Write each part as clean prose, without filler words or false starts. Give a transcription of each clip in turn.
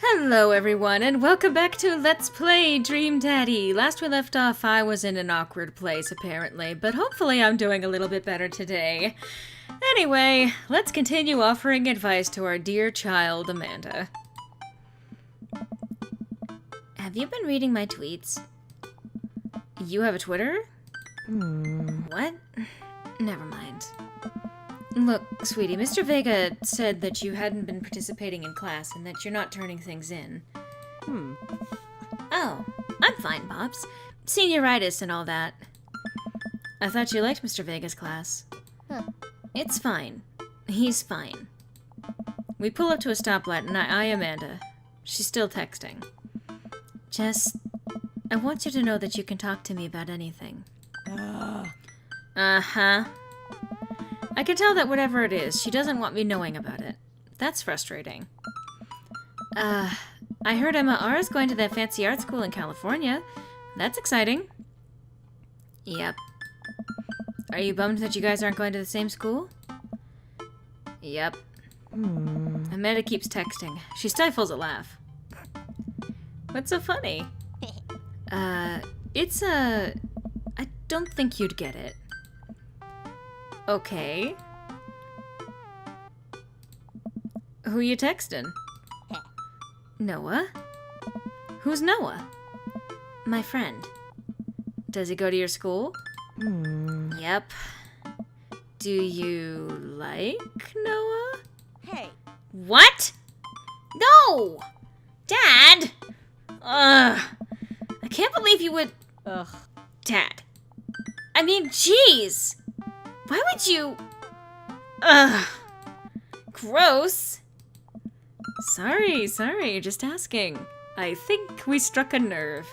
Hello everyone, and welcome back to Let's Play Dream Daddy. Last we left off, I was in an awkward place apparently, but hopefully I'm doing a little bit better today. Anyway, let's continue offering advice to our dear child, Amanda. Have you been reading my tweets? You have a Twitter? What? Never mind. Look, sweetie, Mr. Vega said that you hadn't been participating in class and that you're not turning things in. Oh, I'm fine, Pops. Senioritis and all that. I thought you liked Mr. Vega's class. It's fine. He's fine. We pull up to a stoplight and I eye Amanda. She's still texting. I want you to know that you can talk to me about anything. Uh-huh. I can tell that whatever it is, she doesn't want me knowing about it. That's frustrating. I heard Emma R. is going to that fancy art school in California. That's exciting. Yep. Are you bummed that you guys aren't going to the same school? Yep. Amanda keeps texting. She stifles a laugh. What's so funny? I don't think you'd get it. Okay. Who you texting? Noah? Who's Noah? My friend. Does he go to your school? Yep. Do you like Noah? Hey. What? No! Dad! Ugh. I can't believe you would... Ugh. Dad. I mean, jeez! Why would you... Ugh. Gross. Sorry, just asking. I think we struck a nerve.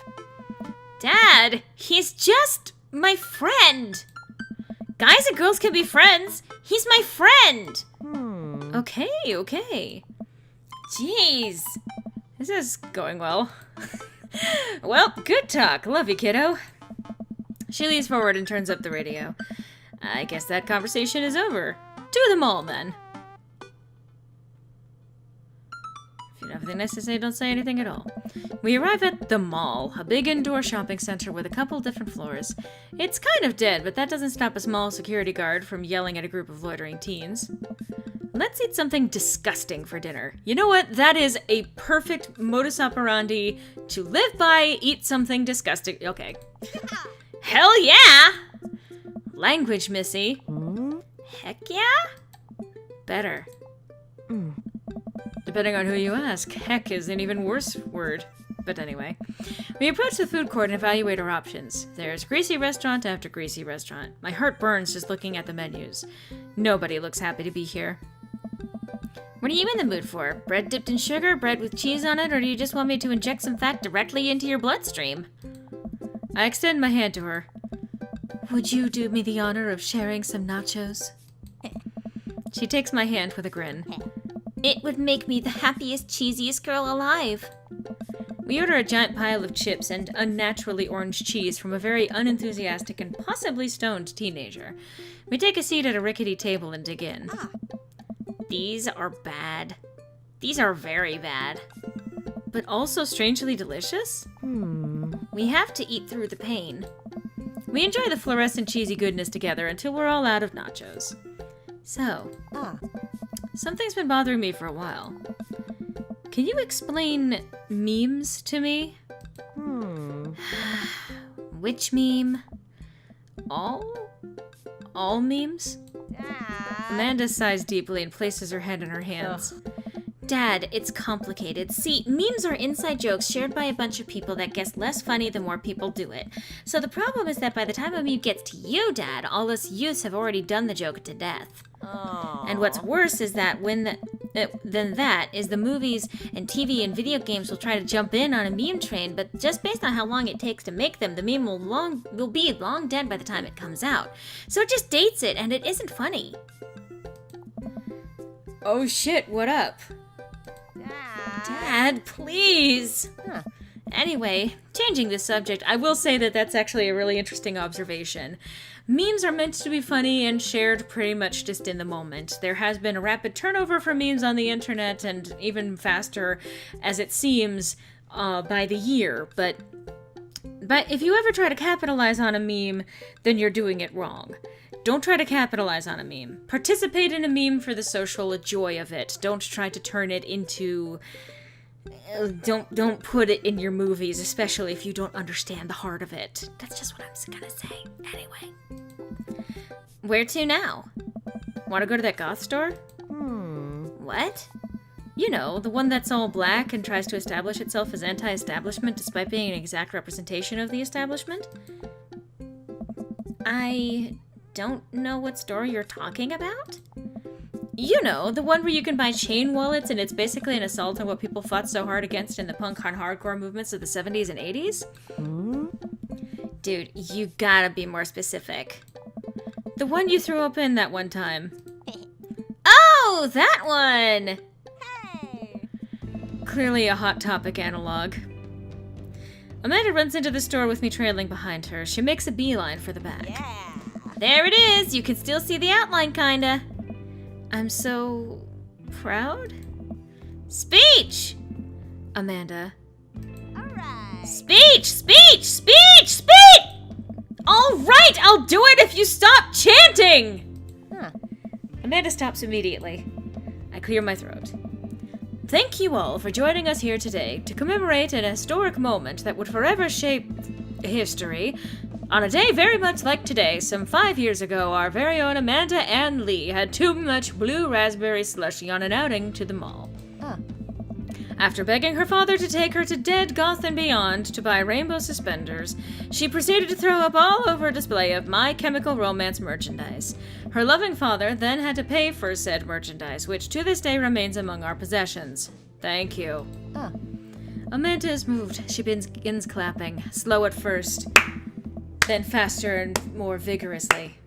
Dad, he's just my friend. Guys and girls can be friends. He's my friend. Okay. Jeez. This is going well. Well, good talk. Love you, kiddo. She leans forward and turns up the radio. I guess that conversation is over. To the mall, then. If you don't have anything nice to say, don't say anything at all. We arrive at the mall, a big indoor shopping center with a couple different floors. It's kind of dead, but that doesn't stop a small security guard from yelling at a group of loitering teens. Let's eat something disgusting for dinner. You know what? That is a perfect modus operandi to live by. Eat something disgusting. Okay. Hell yeah! Language, Missy. Heck yeah? Better. Depending on who you ask, heck is an even worse word. But anyway. We approach the food court and evaluate our options. There's greasy restaurant after greasy restaurant. My heart burns just looking at the menus. Nobody looks happy to be here. What are you in the mood for? Bread dipped in sugar, bread with cheese on it, or do you just want me to inject some fat directly into your bloodstream? I extend my hand to her. Would you do me the honor of sharing some nachos? She takes my hand with a grin. It would make me the happiest, cheesiest girl alive. We order a giant pile of chips and unnaturally orange cheese from a very unenthusiastic and possibly stoned teenager. We take a seat at a rickety table and dig in. These are bad. These are very bad. But also strangely delicious? We have to eat through the pain. We enjoy the fluorescent cheesy goodness together until we're all out of nachos. So, something's been bothering me for a while. Can you explain memes to me? Which meme? All memes? Amanda sighs deeply and places her head in her hands. Dad, it's complicated. See, memes are inside jokes shared by a bunch of people that gets less funny the more people do it. So the problem is that by the time a meme gets to you, Dad, all us youths have already done the joke to death. And what's worse is that the movies and TV and video games will try to jump in on a meme train, but just based on how long it takes to make them, the meme will be long dead by the time it comes out. So it just dates it, and it isn't funny. Oh shit, what up? Dad, please. Anyway, changing the subject, I will say that that's actually a really interesting observation. Memes are meant to be funny and shared pretty much just in the moment. There has been a rapid turnover for memes on the internet, and even faster, as it seems, by the year. But if you ever try to capitalize on a meme, then you're doing it wrong. Don't try to capitalize on a meme. Participate in a meme for the social joy of it. Don't try to turn it into... Don't put it in your movies, especially if you don't understand the heart of it. That's just what I'm gonna say. Anyway. Where to now? Want to go to that goth store? What? You know, the one that's all black and tries to establish itself as anti-establishment despite being an exact representation of the establishment? I don't know what store you're talking about? You know, the one where you can buy chain wallets and it's basically an assault on what people fought so hard against in the punk and hardcore movements of the 70s and 80s? Dude, you gotta be more specific. The one you threw open that one time. Oh, that one! Hey! Clearly a Hot Topic analog. Amanda runs into the store with me trailing behind her. She makes a beeline for the back. Yeah. There it is! You can still see the outline, kinda. I'm so... proud? Speech! Amanda. Alright. Speech! Speech! Speech! Speech! Alright, I'll do it if you stop chanting! Amanda stops immediately. I clear my throat. Thank you all for joining us here today to commemorate an historic moment that would forever shape history. On a day very much like today, some 5 years ago, our very own Amanda Ann Lee had too much blue raspberry slushy on an outing to the mall. After begging her father to take her to Dead Goth and Beyond to buy rainbow suspenders, she proceeded to throw up all over a display of My Chemical Romance merchandise. Her loving father then had to pay for said merchandise, which to this day remains among our possessions. Thank you. Amanda is moved. She begins clapping, slow at first, then faster and more vigorously.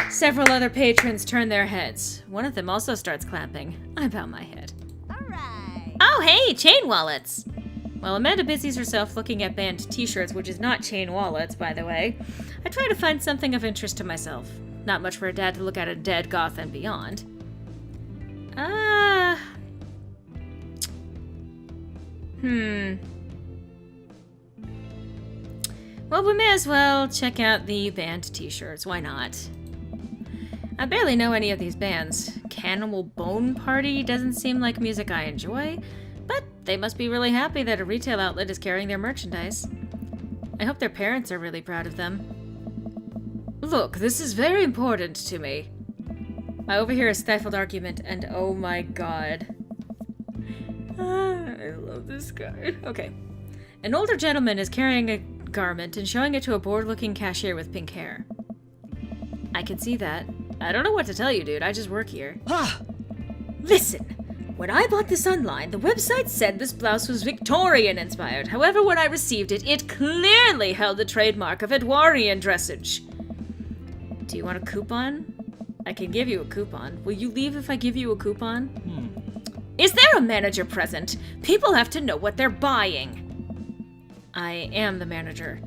Several other patrons turn their heads. One of them also starts clapping. I bow my head. Alright. Oh, hey, chain wallets! While Amanda busies herself looking at band t-shirts, which is not chain wallets, by the way, I try to find something of interest to myself. Not much for a dad to look at a Dead Goth and Beyond. Well, we may as well check out the band t-shirts. Why not? I barely know any of these bands. Cannibal Bone Party doesn't seem like music I enjoy, but they must be really happy that a retail outlet is carrying their merchandise. I hope their parents are really proud of them. Look, this is very important to me. I overhear a stifled argument, and oh my god. I love this guy. Okay. An older gentleman is carrying a garment and showing it to a bored-looking cashier with pink hair. I can see that. I don't know what to tell you, dude. I just work here. Listen, when I bought this online, the website said this blouse was Victorian-inspired. However, when I received it, it clearly held the trademark of Edwardian dressage. Do you want a coupon? I can give you a coupon. Will you leave if I give you a coupon? Is there a manager present? People have to know what they're buying. I am the manager.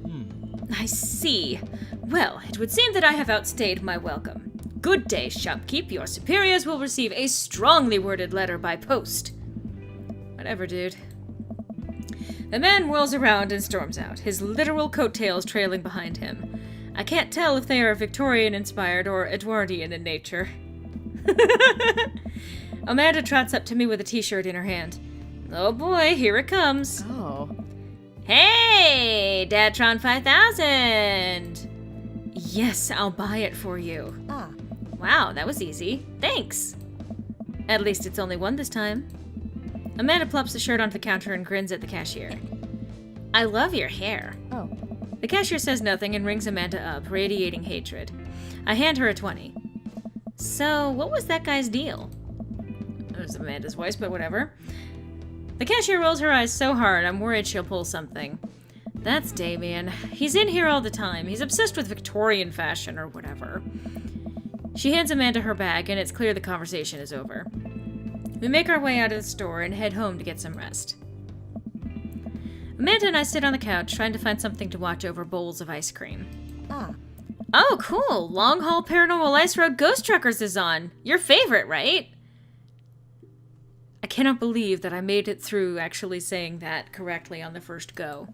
I see. Well, it would seem that I have outstayed my welcome. Good day, shopkeep. Your superiors will receive a strongly worded letter by post. Whatever, dude. The man whirls around and storms out, his literal coattails trailing behind him. I can't tell if they are Victorian-inspired or Edwardian in nature. Amanda trots up to me with a t-shirt in her hand. Oh boy, here it comes. Oh. Hey, Dadtron 5000! Yes, I'll buy it for you. Wow, that was easy. Thanks! At least it's only one this time. Amanda plops the shirt onto the counter and grins at the cashier. I love your hair. Oh. The cashier says nothing and rings Amanda up, radiating hatred. I hand her a 20. So, what was that guy's deal? It was Amanda's voice, but whatever. The cashier rolls her eyes so hard, I'm worried she'll pull something. That's Damien. He's in here all the time. He's obsessed with Victorian fashion or whatever. She hands Amanda her bag, and it's clear the conversation is over. We make our way out of the store and head home to get some rest. Amanda and I sit on the couch, trying to find something to watch over bowls of ice cream. Ah. Oh, cool! Long Haul Paranormal Ice Road Ghost Truckers is on! Your favorite, right? I cannot believe that I made it through actually saying that correctly on the first go.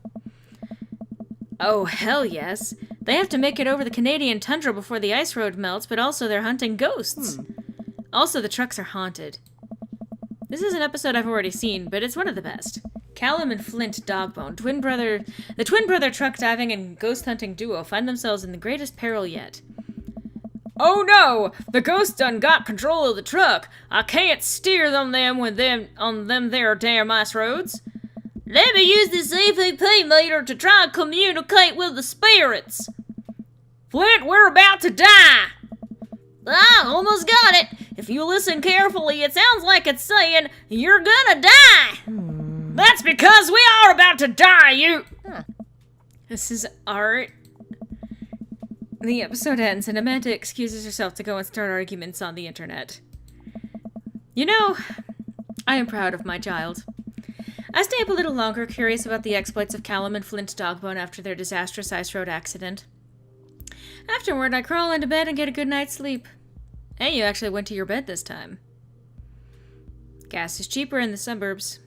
Oh, hell yes! They have to make it over the Canadian tundra before the ice road melts, but also they're hunting ghosts. Also, the trucks are haunted. This is an episode I've already seen, but it's one of the best. Callum and Flint Dogbone, the twin brother truck diving and ghost hunting duo, find themselves in the greatest peril yet. Oh no! The ghost done got control of the truck. I can't steer them on them there damn ice roads. Let me use this EVP meter to try and communicate with the spirits. Flint, we're about to die. Ah, almost got it. If you listen carefully, it sounds like it's saying, you're gonna die. That's because we are about to die, you... This is art. The episode ends and Amanda excuses herself to go and start arguments on the internet. You know, I am proud of my child. I stay up a little longer, curious about the exploits of Callum and Flint Dogbone after their disastrous ice road accident. Afterward, I crawl into bed and get a good night's sleep. Hey, you actually went to your bed this time. Gas is cheaper in the suburbs.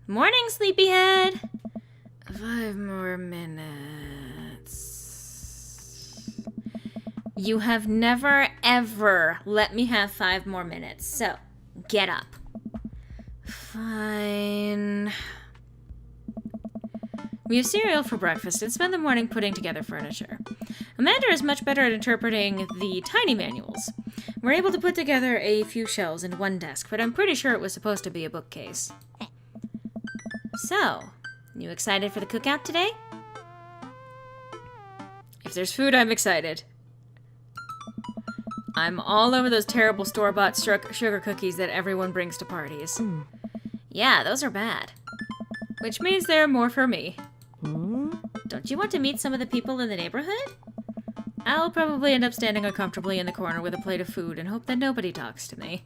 Morning, sleepyhead! 5 more minutes. You have never, ever let me have 5 more minutes, so get up. Fine. We have cereal for breakfast and spend the morning putting together furniture. Amanda is much better at interpreting the tiny manuals. We're able to put together a few shelves and one desk, but I'm pretty sure it was supposed to be a bookcase. So, you excited for the cookout today? If there's food, I'm excited. I'm all over those terrible store-bought sugar cookies that everyone brings to parties. Yeah, those are bad. Which means they're more for me. Don't you want to meet some of the people in the neighborhood? I'll probably end up standing uncomfortably in the corner with a plate of food and hope that nobody talks to me.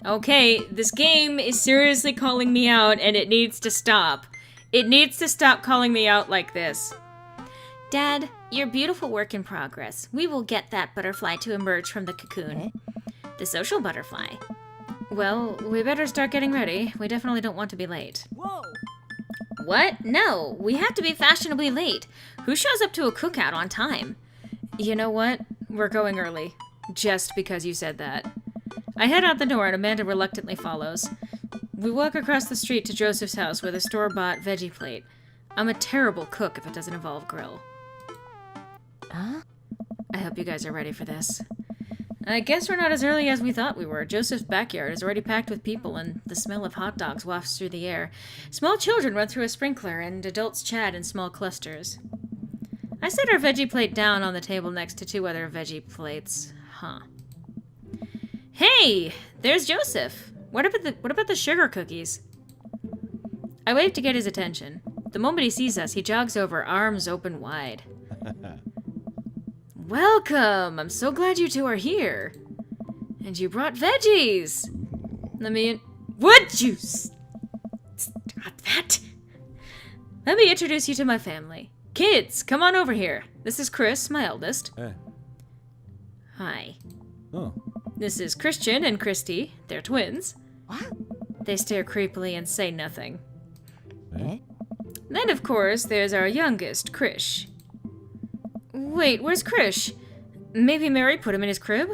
Okay, this game is seriously calling me out and it needs to stop. It needs to stop calling me out like this. Dad, your beautiful work in progress. We will get that butterfly to emerge from the cocoon. The social butterfly. Well, we better start getting ready. We definitely don't want to be late. Whoa! What? No, we have to be fashionably late. Who shows up to a cookout on time? You know what? We're going early. Just because you said that. I head out the door and Amanda reluctantly follows. We walk across the street to Joseph's house with a store-bought veggie plate. I'm a terrible cook if it doesn't involve grill. Huh? I hope you guys are ready for this. I guess we're not as early as we thought we were. Joseph's backyard is already packed with people, and the smell of hot dogs wafts through the air. Small children run through a sprinkler, and adults chat in small clusters. I set our veggie plate down on the table next to 2 other veggie plates. Hey! There's Joseph! What about the sugar cookies? I wave to get his attention. The moment he sees us, he jogs over, arms open wide. Welcome! I'm so glad you 2 are here. And you brought veggies! Would you stop that? Let me introduce you to my family. Kids, come on over here. This is Chris, my eldest. Hey. Hi. Oh. This is Christian and Christy. They're twins. What? They stare creepily and say nothing. Hey. Then, of course, there's our youngest, Krish. Wait, where's Krish? Maybe Mary put him in his crib?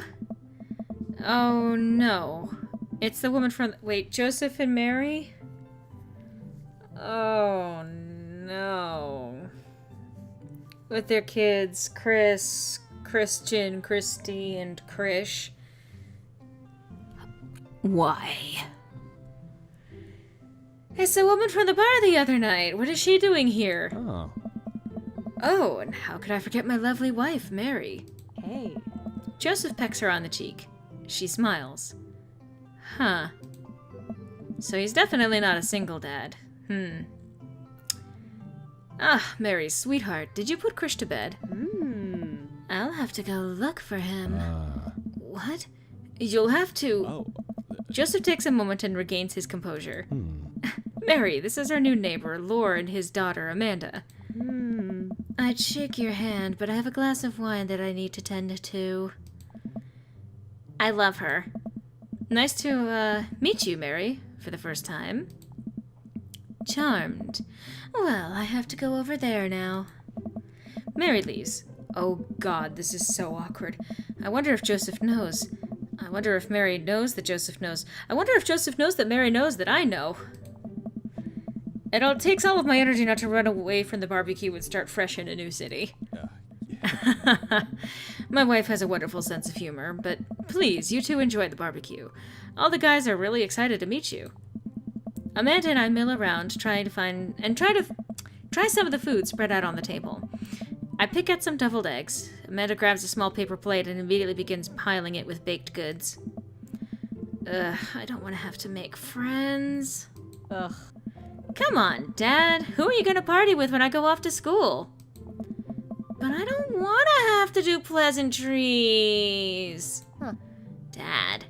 Oh, no. It's the woman from... Wait, Joseph and Mary? Oh, no. With their kids, Chris, Christian, Christy, and Krish. Why? It's the woman from the bar the other night. What is she doing here? Oh. Oh, and how could I forget my lovely wife, Mary? Hey. Joseph pecks her on the cheek. She smiles. Huh. So he's definitely not a single dad. Ah, Mary's sweetheart, did you put Krish to bed? I'll have to go look for him. What? You'll have to... Oh. Joseph takes a moment and regains his composure. Mary, this is our new neighbor, Lore, and his daughter, Amanda. I'd shake your hand, but I have a glass of wine that I need to tend to. I love her. Nice to, meet you, Mary, for the first time. Charmed. Well, I have to go over there now. Mary leaves. Oh God, this is so awkward. I wonder if Joseph knows. I wonder if Mary knows that Joseph knows. I wonder if Joseph knows that Mary knows that I know. It takes all of my energy not to run away from the barbecue and start fresh in a new city. My wife has a wonderful sense of humor, but please, you two enjoy the barbecue. All the guys are really excited to meet you. Amanda and I mill around, try some of the food spread out on the table. I pick at some deviled eggs. Amanda grabs a small paper plate and immediately begins piling it with baked goods. I don't want to have to make friends. Ugh. Come on, Dad. Who are you going to party with when I go off to school? But I don't want to have to do pleasantries. Huh. Dad.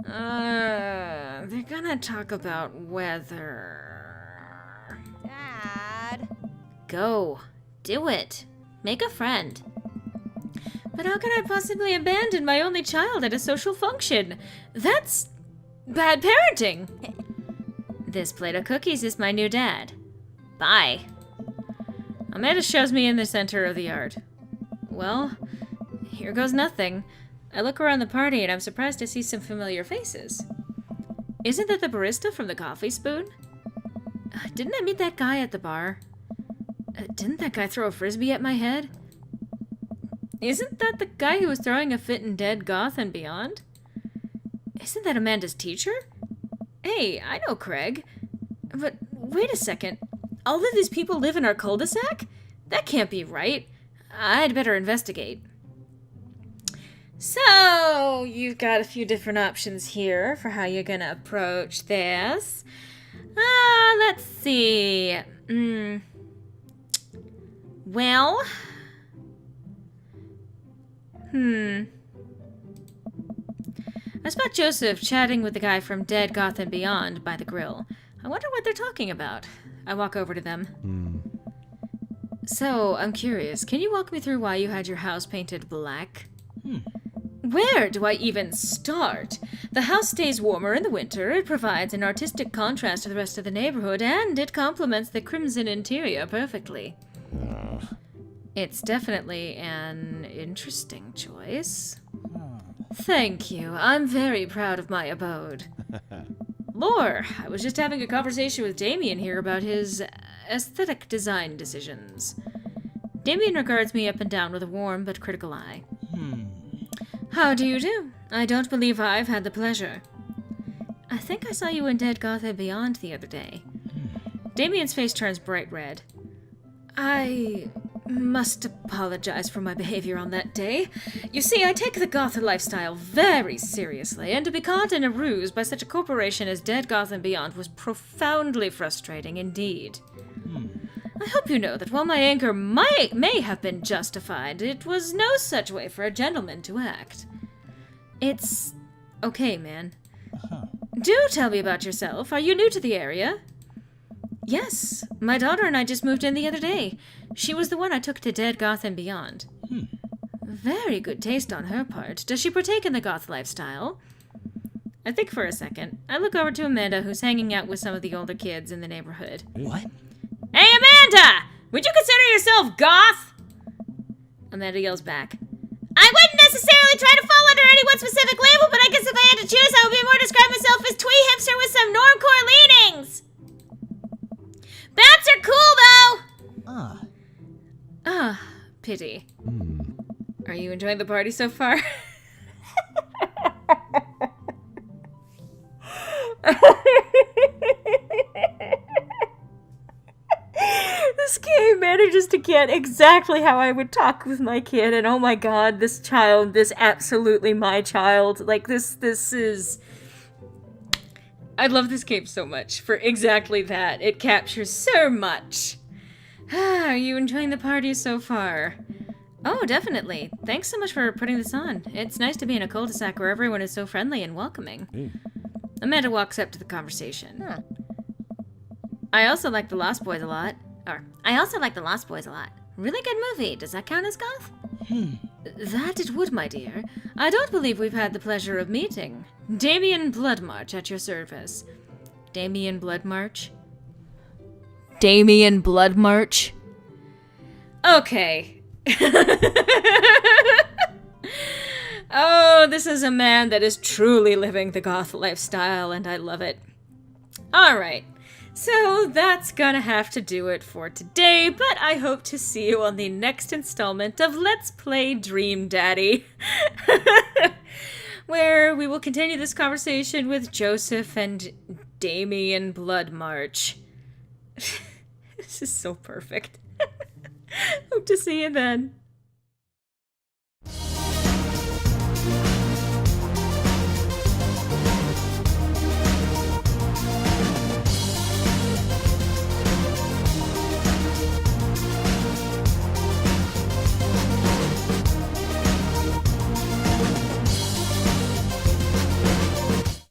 They're gonna talk about weather. Dad. Go. Do it. Make a friend. But how can I possibly abandon my only child at a social function? That's bad parenting. This plate of cookies is my new dad. Bye. Amanda shoves me in the center of the yard. Well, here goes nothing. I look around the party and I'm surprised to see some familiar faces. Isn't that the barista from the Coffee Spoon? Didn't I meet that guy at the bar? Didn't that guy throw a frisbee at my head? Isn't that the guy who was throwing a fit in Dead Goth and Beyond? Isn't that Amanda's teacher? Hey, I know Craig. But wait a second. All of these people live in our cul-de-sac? That can't be right. I'd better investigate. So, you've got a few different options here for how you're gonna approach this. Let's see. Well... I spot Joseph chatting with the guy from Dead Goth and Beyond by the grill. I wonder what they're talking about. I walk over to them. So, I'm curious, can you walk me through why you had your house painted black? Where do I even start? The house stays warmer in the winter, it provides an artistic contrast to the rest of the neighborhood, and it complements the crimson interior perfectly. It's definitely an interesting choice. Thank you. I'm very proud of my abode. Lore, I was just having a conversation with Damien here about his aesthetic design decisions. Damien regards me up and down with a warm but critical eye. How do you do? I don't believe I've had the pleasure. I think I saw you in Dead Goth and Beyond the other day. Damien's face turns bright red. I must apologize for my behavior on that day. You see, I take the goth lifestyle very seriously, and to be caught in a ruse by such a corporation as Dead Goth and Beyond was profoundly frustrating indeed. I hope you know that while my anger may have been justified, it was no such way for a gentleman to act. It's okay, man. Do tell me about yourself. Are you new to the area? Yes, my daughter and I just moved in the other day. She was the one I took to Dead Goth and Beyond. Very good taste on her part. Does she partake in the goth lifestyle? I think for a second. I look over to Amanda, who's hanging out with some of the older kids in the neighborhood. What? Hey, Amanda! Would you consider yourself goth? Amanda yells back. I wouldn't necessarily try to fall under any one specific label, but I guess if I had to choose, I would be more describe myself as twee hipster with some normcore leanings. Bats are cool, though! Pity. Are you enjoying the party so far? This game manages to get exactly how I would talk with my kid, and oh my god, this child, this absolutely my child. Like, this is... I love this game so much for exactly that. It captures so much. Are you enjoying the party so far? Oh, definitely. Thanks so much for putting this on. It's nice to be in a cul-de-sac where everyone is so friendly and welcoming. Amanda walks up to the conversation. Huh. I also like The Lost Boys a lot. I also like The Lost Boys a lot. Really good movie. Does that count as goth? That it would, my dear. I don't believe we've had the pleasure of meeting. Damien Bloodmarch at your service. Damien Bloodmarch? Damien Bloodmarch? Okay. Oh, this is a man that is truly living the goth lifestyle, and I love it. Alright, so that's gonna have to do it for today, but I hope to see you on the next installment of Let's Play Dream Daddy, where we will continue this conversation with Joseph and Damien Bloodmarch. This is so perfect. Hope to see you then.